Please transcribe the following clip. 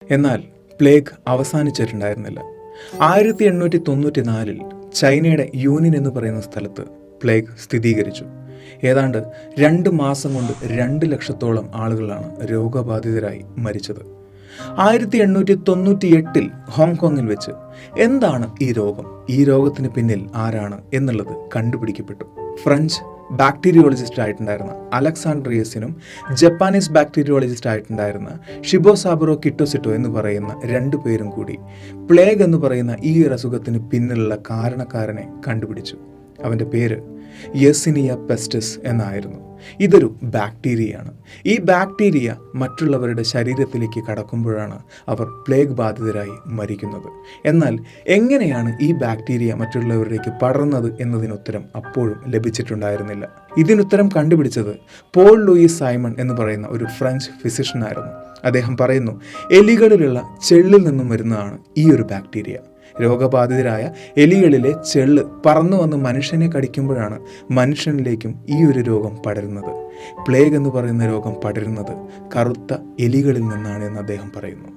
എന്നാൽ പ്ലേഗ് അവസാനിച്ചിട്ടുണ്ടായിരുന്നില്ല. 1894 ചൈനയുടെ യൂനിൻ എന്ന് പറയുന്ന സ്ഥലത്ത് പ്ലേഗ് സ്ഥിരീകരിച്ചു. ഏതാണ്ട് 2 മാസം കൊണ്ട് 2 ലക്ഷത്തോളം ആളുകളാണ് രോഗബാധിതരായി മരിച്ചത്. 1898 ഹോങ്കോങ്ങിൽ വെച്ച് എന്താണ് ഈ രോഗം, ഈ രോഗത്തിന് പിന്നിൽ ആരാണ് എന്നുള്ളത് കണ്ടുപിടിക്കപ്പെട്ടു. ഫ്രഞ്ച് ബാക്ടീരിയോളജിസ്റ്റ് ആയിട്ടുണ്ടായിരുന്ന അലക്സാണ്ട്രിയസിനും ജപ്പാനീസ് ബാക്ടീരിയോളജിസ്റ്റ് ആയിട്ടുണ്ടായിരുന്ന ഷിബോസാബറോ കിറ്റോസിറ്റോ എന്ന് പറയുന്ന 2 പേരും കൂടി പ്ലേഗ് എന്ന് പറയുന്ന ഈ ഒരു അസുഖത്തിന് പിന്നിലുള്ള കാരണക്കാരനെ കണ്ടുപിടിച്ചു. അവൻ്റെ പേര് യെർസിനിയ പെസ്റ്റിസ് എന്നായിരുന്നു. ഇതൊരു ബാക്ടീരിയയാണ്. ഈ ബാക്ടീരിയ മറ്റുള്ളവരുടെ ശരീരത്തിലേക്ക് കടക്കുമ്പോഴാണ് അവർ പ്ലേഗ് ബാധിതരായി മരിക്കുന്നത്. എന്നാൽ എങ്ങനെയാണ് ഈ ബാക്ടീരിയ മറ്റുള്ളവരിലേക്ക് പടർന്നത് എന്നതിനുത്തരം അപ്പോഴും ലഭിച്ചിട്ടുണ്ടായിരുന്നില്ല. ഇതിനുത്തരം കണ്ടുപിടിച്ചത് പോൾ ലൂയിസ് സൈമൺ എന്ന് പറയുന്ന ഒരു ഫ്രഞ്ച് ഫിസിഷ്യനായിരുന്നു. അദ്ദേഹം പറയുന്നു, എലികളിലുള്ള ചെള്ളിൽ നിന്നും വരുന്നതാണ് ഈ ഒരു ബാക്ടീരിയ. രോഗബാധിതരായ എലികളിലെ ചെള്ള് പറന്നു വന്ന് മനുഷ്യനെ കടിക്കുമ്പോഴാണ് മനുഷ്യനിലേക്കും ഈ ഒരു രോഗം പടരുന്നത്. പ്ലേഗ് എന്ന് പറയുന്ന രോഗം പടരുന്നത് കറുത്ത എലികളിൽ നിന്നാണ് എന്ന് അദ്ദേഹം പറയുന്നു.